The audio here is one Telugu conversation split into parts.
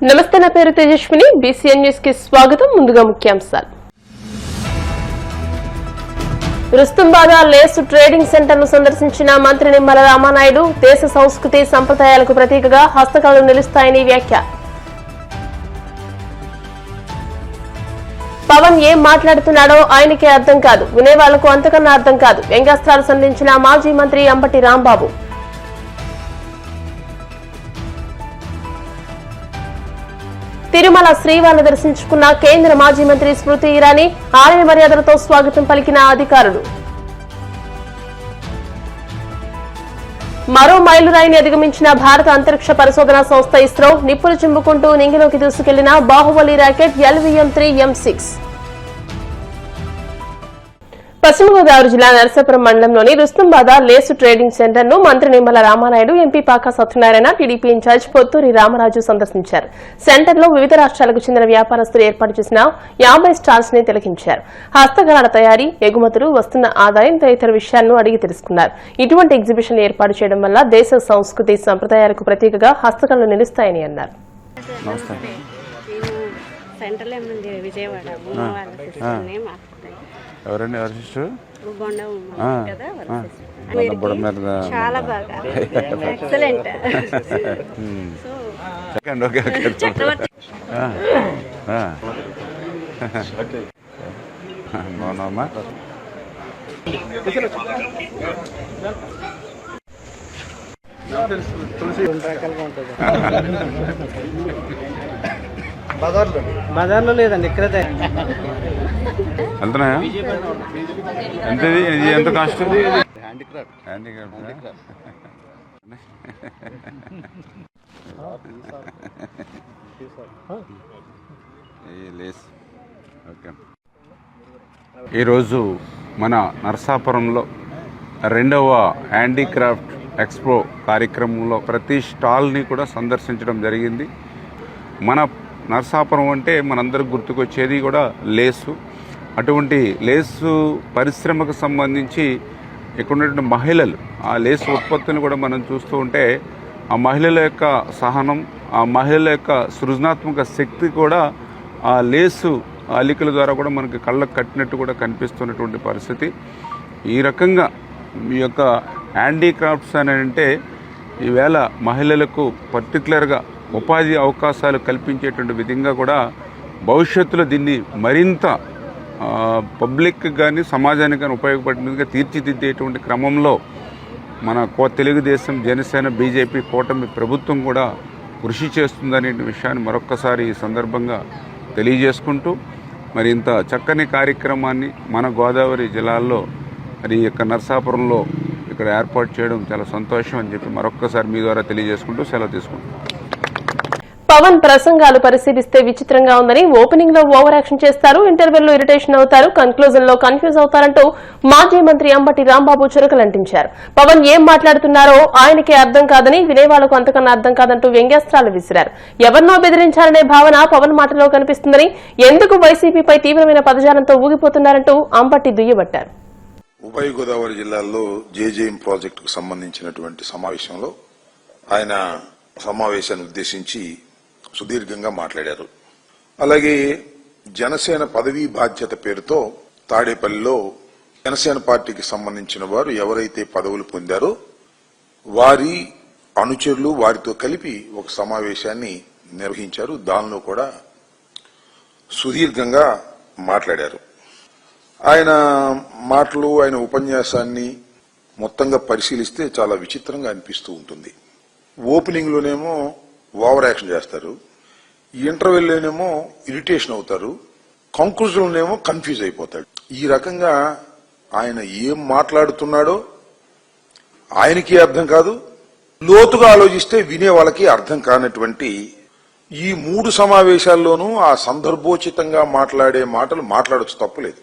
నమస్తే, నా పేరు తేజస్విని. బీసీఎన్ న్యూస్ కి స్వాగతం. ముందుగా ముఖ్యాంశాలు. రుస్తుంబాద లేసు ట్రేడింగ్ సెంటర్ ను సందర్శించిన మంత్రి నిమ్మల రామానాయుడు దేశ సంస్కృతి సంప్రదాయాలకు ప్రతీకగా హస్తకళలు నిలుస్తాయని వ్యాఖ్య. పవన్ ఏం మాట్లాడుతున్నాడో ఆయనకే అర్థం కాదు, వినేవాళ్లకు అంతకన్నా అర్థం కాదు. వ్యంగ్యాస్త్రాలు సంధించిన మాజీ మంత్రి అంబటి రాంబాబు. తిరుమల శ్రీవారిని దర్శించుకున్న కేంద్ర మాజీ మంత్రి స్మృతి ఇరానీ ఆలయ మర్యాదలతో స్వాగతం పలికిన అధికారులు. మరో మైలురాయిని అధిగమించిన భారత అంతరిక్ష పరిశోధనా సంస్థ ఇస్రో. నిప్పులు చింపుకుంటూ నింగిలోకి దూసుకెళ్లిన బాహుబలి రాకెట్ LVM-3 M6. పశ్చిమ గోదావరి జిల్లా నరసాపురం మండలంలోని రుస్తుంబాద లేసు ట్రేడింగ్ సెంటర్ ను మంత్రి Nimmala Ramanaidu, MP pak Satyanarayana, TDP incharge Potturi Ramaraju సందర్శించారు. సెంటర్ లో వివిధ రాష్ట్రాలకు చెందిన వ్యాపారస్తులు ఏర్పాటు చేసిన 50 స్టాల్స్ ని తిలకించారు. హస్తకళల తయారీ, ఎగుమతులు, వస్తున్న ఆదాయం తదితర విషయాలను అడిగి తెలుసుకున్నారు. ఇటువంటి ఎగ్జిబిషన్ ఏర్పాటు చేయడం వల్ల దేశ సంస్కృతి సంప్రదాయాలకు ప్రతీకగా హస్తకళలు నిలుస్తాయని అన్నారు. ఎవరండి అరిస్టు? చాలా బాగా ఎక్సలెంట్. బాగున్నామ్మా. బజార్లో లేదండి, ఇక్కడే. ఎంతనా? ఎంత ఇది? ఎంత కాస్ట్? ఈరోజు మన నరసాపురంలో 2వ హ్యాండీక్రాఫ్ట్ ఎక్స్పో కార్యక్రమంలో ప్రతి స్టాల్ని కూడా సందర్శించడం జరిగింది. మన నరసాపురం అంటే మనందరికి గుర్తుకొచ్చేది కూడా లేసు. అటువంటి లేసు పరిశ్రమకు సంబంధించి ఇక్కడ ఉన్నటువంటి మహిళలు, ఆ లేసు ఉత్పత్తిని కూడా మనం చూస్తూ ఉంటే ఆ మహిళల యొక్క సహనం, ఆ మహిళల యొక్క సృజనాత్మక శక్తి కూడా ఆ లేసు అల్లికల ద్వారా కూడా మనకి కళ్ళకు కట్టినట్టు కూడా కనిపిస్తున్నటువంటి పరిస్థితి. ఈ రకంగా మీ యొక్క హ్యాండీక్రాఫ్ట్స్ అని అంటే ఈవేళ మహిళలకు పర్టికులర్గా ఉపాధి అవకాశాలు కల్పించేటువంటి విధంగా కూడా భవిష్యత్తులో దీన్ని మరింత పబ్లిక్ కానీ సమాజానికి కానీ ఉపయోగపడినదిగా తీర్చిదిద్దేటువంటి క్రమంలో మన తెలుగుదేశం, జనసేన, బీజేపీ కూటమి ప్రభుత్వం కూడా కృషి చేస్తుందనే విషయాన్ని మరొక్కసారి ఈ సందర్భంగా తెలియజేసుకుంటూ, మరి ఇంత చక్కని కార్యక్రమాన్ని మన గోదావరి జిల్లాల్లో మరి యొక్క నరసాపురంలో ఇక్కడ ఏర్పాటు చేయడం చాలా సంతోషం అని చెప్పి మరొక్కసారి మీ ద్వారా తెలియజేసుకుంటూ సెలవు తీసుకుంటాం. పవన్ ప్రసంగాలు పరిశీలిస్తే విచిత్రంగా ఉందని, ఓపెనింగ్ లో ఓవర్ యాక్షన్ చేస్తారు, ఇంటర్వెల్ లో ఇరిటేషన్ అవుతారు, కన్క్లూజన్ లో కన్ఫ్యూజ్ అవుతారంటూ మాజీ మంత్రి అంబటి రాంబాబు చురకలంటించారు. పవన్ ఏం మాట్లాడుతున్నారో ఆయనకే అర్థం కాదని, వినేవాళ్లకు అంతకన్నా అర్థం కాదంటూ వ్యంగ్యాస్త్రాలు విసిరారు. ఎవరినో బెదిరించాలనే భావన పవన్ మాటలో కనిపిస్తుందని, ఎందుకు వైసీపీపై తీవ్రమైన పదజాలంతో ఊగిపోతున్నారంటూ అంబటి దుయ్యబట్టారు. ఉభయ గోదావరి జిల్లాల్లో జేజేఎం ప్రాజెక్టుకు సంబంధించినటువంటి సమావేశంలో ఆయన సమావేశాన్ని ఉద్దేశించి సుదీర్ఘంగా మాట్లాడారు. అలాగే జనసేన పదవీ బాధ్యత పేరుతో తాడేపల్లిలో జనసేన పార్టీకి సంబంధించిన వారు ఎవరైతే పదవులు పొందారో వారి అనుచరులు వారితో కలిపి ఒక సమావేశాన్ని నిర్వహించారు. దానిలో కూడా సుదీర్ఘంగా మాట్లాడారు. ఆయన మాటలు, ఆయన ఉపన్యాసాన్ని మొత్తంగా పరిశీలిస్తే చాలా విచిత్రంగా అనిపిస్తూ ఉంటుంది. ఓపెనింగ్ లోనేమో ఓవర్ యాక్షన్ చేస్తారు, ఇంటర్వెల్ లోనేమో ఇరిటేషన్ అవుతారు, కంక్లూజన్ లోనేమో కన్ఫ్యూజ్ అయిపోతాడు. ఈ రకంగా ఆయన ఏం మాట్లాడుతున్నాడో ఆయనకి అర్థం కాదు, లోతుగా ఆలోచిస్తే వినే వాళ్ళకి అర్థం కానటువంటి ఈ 3 సమావేశాల్లోనూ ఆ సందర్భోచితంగా మాట్లాడే మాటలు మాట్లాడొచ్చు, తప్పులేదు.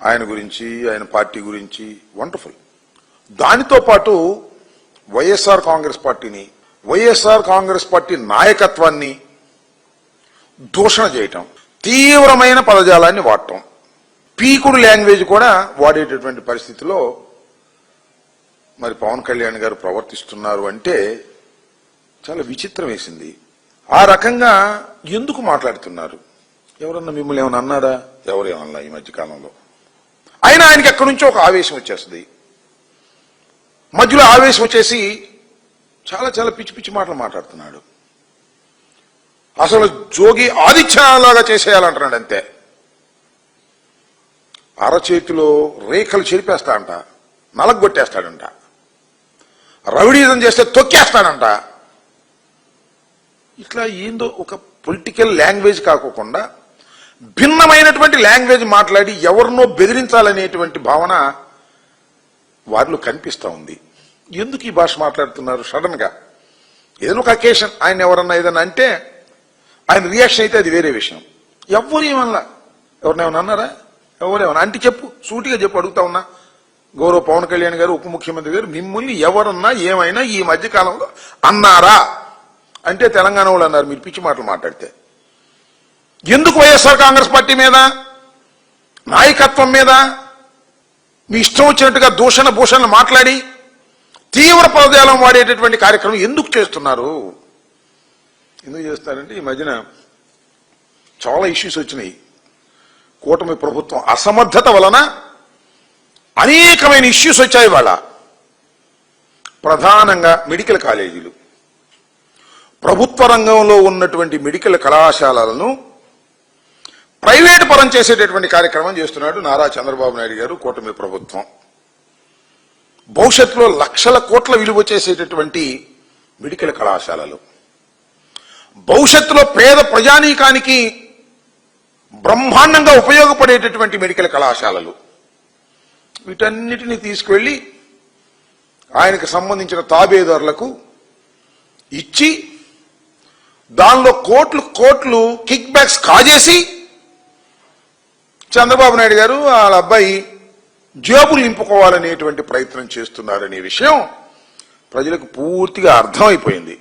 ఆయన గురించి, ఆయన పార్టీ గురించి వండర్ఫుల్. దానితో పాటు వైఎస్ఆర్ కాంగ్రెస్ పార్టీని, వైఎస్ఆర్ కాంగ్రెస్ పార్టీ నాయకత్వాన్ని దూషణ చేయటం, తీవ్రమైన పదజాలాన్ని వాడటం, పీకుడు లాంగ్వేజ్ కూడా వాడేటటువంటి పరిస్థితిలో మరి పవన్ కళ్యాణ్ గారు ప్రవర్తిస్తున్నారు అంటే చాలా విచిత్రం వేసింది. ఆ రకంగా ఎందుకు మాట్లాడుతున్నారు? ఎవరన్నా మిమ్మల్ని ఏమైనా అన్నారా? ఎవరేమన్నా ఈ మధ్యకాలంలో? అయినా ఆయనకి ఎక్కడి నుంచో ఒక ఆవేశం వచ్చేస్తుంది. మధ్యలో ఆవేశం వచ్చేసి చాలా చాలా పిచ్చి పిచ్చి మాటలు మాట్లాడుతున్నాడు. అసలు జోగి ఆదిత్యలాగా చేసేయాలంటున్నాడు అంతే. అరచేతిలో రేఖలు చెరిపేస్తా అంట, నలగొట్టేస్తాడంట, రౌడీజం చేస్తే తొక్కేస్తాడంట. ఇట్లా ఏందో ఒక పొలిటికల్ లాంగ్వేజ్ కాకుండా భిన్నమైనటువంటి లాంగ్వేజ్ మాట్లాడి ఎవరినో బెదిరించాలనేటువంటి భావన వారిలో కనిపిస్తా ఉంది. ఎందుకు ఈ భాష మాట్లాడుతున్నారు? సడన్ గా ఏదైనా ఒక అకేషన్ ఆయన ఎవరన్నా ఏదన్నా అంటే ఆయన రియాక్షన్ అయితే అది వేరే విషయం. ఎవరు ఏమన్నా ఎవరినేమన్నా అన్నారా? ఎవరేమన్నా అంటే చెప్పు, సూటిగా చెప్పు, అడుగుతా ఉన్నా. గౌరవ పవన్ కళ్యాణ్ గారు, ఉప ముఖ్యమంత్రి గారు, మిమ్మల్ని ఎవరన్నా ఏమైనా ఈ మధ్య కాలంలో అన్నారా అంటే తెలంగాణ వాళ్ళు అన్నారు మీరు పిచ్చి మాటలు మాట్లాడితే. ఎందుకు వైఎస్ఆర్ కాంగ్రెస్ పార్టీ మీద, నాయకత్వం మీద మీ ఇష్టం వచ్చినట్టుగా దూషణ భూషణలు మాట్లాడి తీవ్ర పదజాలం వాడేటటువంటి కార్యక్రమం ఎందుకు చేస్తున్నారు? ఎందుకు చేస్తారంటే ఈ మధ్యన చాలా ఇష్యూస్ వచ్చినాయి. కూటమి ప్రభుత్వం అసమర్థత వలన అనేకమైన ఇష్యూస్ వచ్చాయి. వాళ్ళ ప్రధానంగా మెడికల్ కాలేజీలు, ప్రభుత్వ రంగంలో ఉన్నటువంటి మెడికల్ కళాశాలలను ప్రైవేటు పరం చేసేటటువంటి కార్యక్రమం చేస్తున్నాడు నారా చంద్రబాబు నాయుడు గారు, కూటమి ప్రభుత్వం. భవిష్యత్తులో లక్షల కోట్ల విలువ చేసేటటువంటి మెడికల్ కళాశాలలు, భవిష్యత్తులో పేద ప్రజానీకానికి బ్రహ్మాండంగా ఉపయోగపడేటటువంటి మెడికల్ కళాశాలలు, వీటన్నిటిని తీసుకువెళ్లి ఆయనకు సంబంధించిన తాబేదారులకు ఇచ్చి దానిలో కోట్లు కోట్లు కిక్ బ్యాక్స్ కాజేసి చంద్రబాబు నాయుడు గారు వాళ్ళ అబ్బాయి జేబులు నింపుకోవాలనేటువంటి ప్రయత్నం చేస్తున్నారనే విషయం ప్రజలకు పూర్తిగా అర్థమైపోయింది.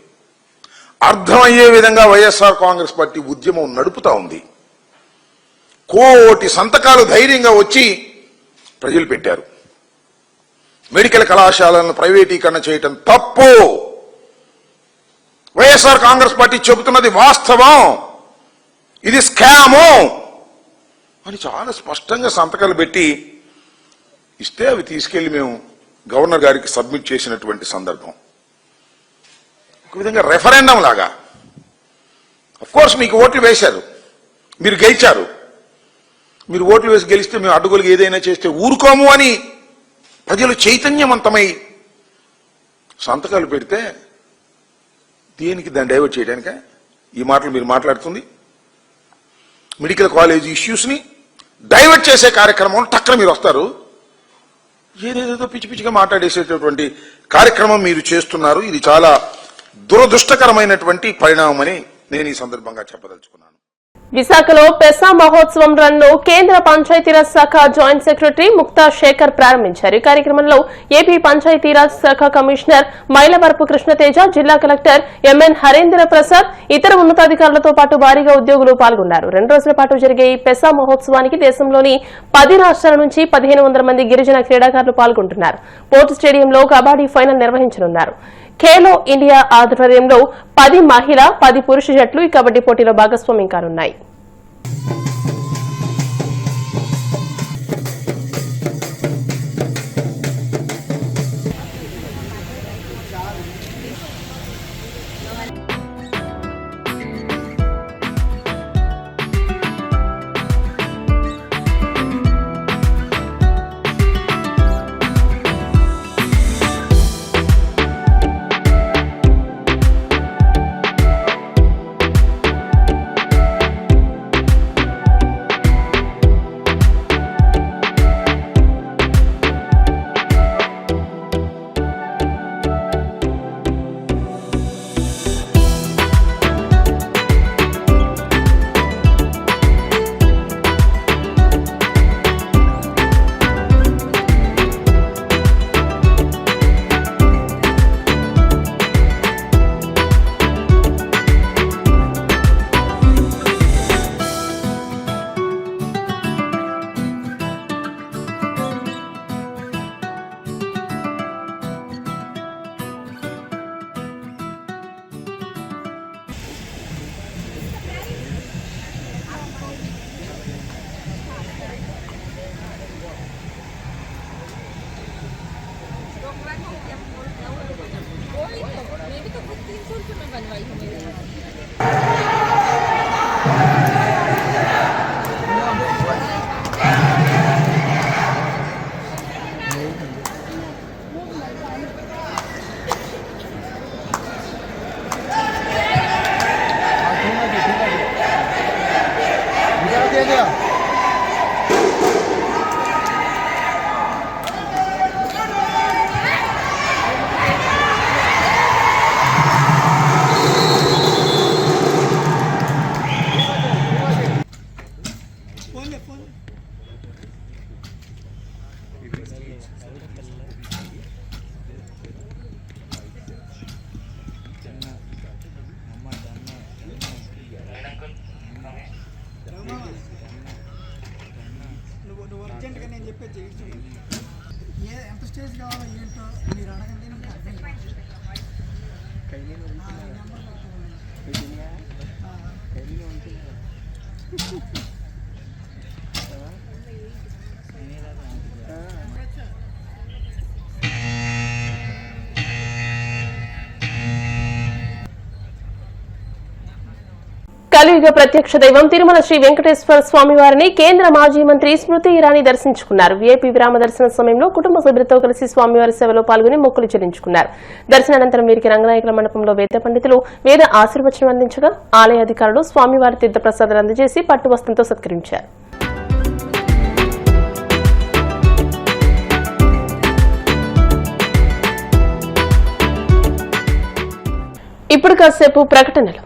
అర్థమయ్యే విధంగా వైఎస్ఆర్ కాంగ్రెస్ పార్టీ ఉద్యమం నడుపుతా ఉంది. కోటి సంతకాలు ధైర్యంగా వచ్చి ప్రజలు పెట్టారు. మెడికల్ కళాశాలను ప్రైవేటీకరణ చేయటం తప్పు, వైఎస్ఆర్ కాంగ్రెస్ పార్టీ చెబుతున్నది వాస్తవం, ఇది స్కాము అని చాలా స్పష్టంగా సంతకాలు పెట్టి ఇస్తే అవి తీసుకెళ్లి మేము గవర్నర్ గారికి సబ్మిట్ చేసినటువంటి సందర్భం. ఒక విధంగా రెఫరెండం లాగా. అఫ్కోర్స్ మీకు ఓట్లు వేశారు, మీరు గెలిచారు. మీరు ఓట్లు వేసి గెలిస్తే మేము అడ్డుగోలుగా ఏదైనా చేస్తే ఊరుకోము అని ప్రజలు చైతన్యవంతమై సంతకాలు పెడితే దేనికి దాన్ని డైవర్ట్ చేయడానిక ఈ మాటలు మీరు మాట్లాడుతుంది? మెడికల్ కాలేజ్ ఇష్యూస్ ని డైవర్ట్ చేసే కార్యక్రమం టక్కన మీరు వస్తారు, ఏదేదో పిచ్చి పిచ్చిగా మాట్లాడేసేటటువంటి కార్యక్రమం మీరు చేస్తున్నారు. ఇది చాలా దురదృష్టకరమైనటువంటి పరిణామం అని నేను ఈ సందర్భంగా చెప్పదలుచుకున్నాను. విశాఖలో పెసా మహోత్సవం రన్ ను కేంద్ర పంచాయతీరాజ్ శాఖ జాయింట్ సెక్రటరీ ముక్తా శేఖర్ ప్రారంభించారు. ఈ కార్యక్రమంలో ఏపీ పంచాయతీరాజ్ శాఖ కమిషనర్ మైలవరపు కృష్ణతేజ, జిల్లా కలెక్టర్ ఎంఎన్ హరేంద్ర ప్రసాద్, ఇతర ఉన్నతాధికారులతో పాటు భారీగా ఉద్యోగులు పాల్గొన్నారు. 2 రోజుల పాటు జరిగే ఈ పెసా మహోత్సవానికి దేశంలోని 10 రాష్ట్రాల నుంచి 1500 మంది గిరిజన క్రీడాకారులు పాల్గొంటున్నారు. పోర్టు స్టేడియంలో కబడ్డీ ఫైనల్ నిర్వహించనున్నారు. ఖేలో ఇండియా ఆధ్వర్యంలో 10 మహిళా 10 పురుష జట్లు ఈ కబడ్డీ పోటీలో భాగస్వామ్యం కానున్నాయి. నువ్వు అర్జెంట్గా నేను చెప్పేది ఎంత స్టేజ్ కావాలో ఏంటో మీరు అడగండి నాకు అర్థం కలియుగ ప్రత్యక్ష దైవం తిరుమల శ్రీ వెంకటేశ్వర స్వామి వారిని కేంద్ర మాజీ మంత్రి స్మృతి ఇరానీ దర్శించుకున్నారు. వీఐపీ విరామ దర్శన సమయంలో కుటుంబ సభ్యులతో కలిసి స్వామివారి సేవలో పాల్గొని మొక్కులు చెల్లించుకున్నారు. దర్శనానంతరం వీరికి రంగనాయకుల మండపంలో వేద పండితులు వేద ఆశీర్వచనం అందించగా ఆలయ అధికారులు స్వామివారి తీర్థ ప్రసాదాలు అందజేసి పట్టు వస్త్రంతో సత్కరించారు. ఇప్పుడు కాసేపు ప్రకటనలు.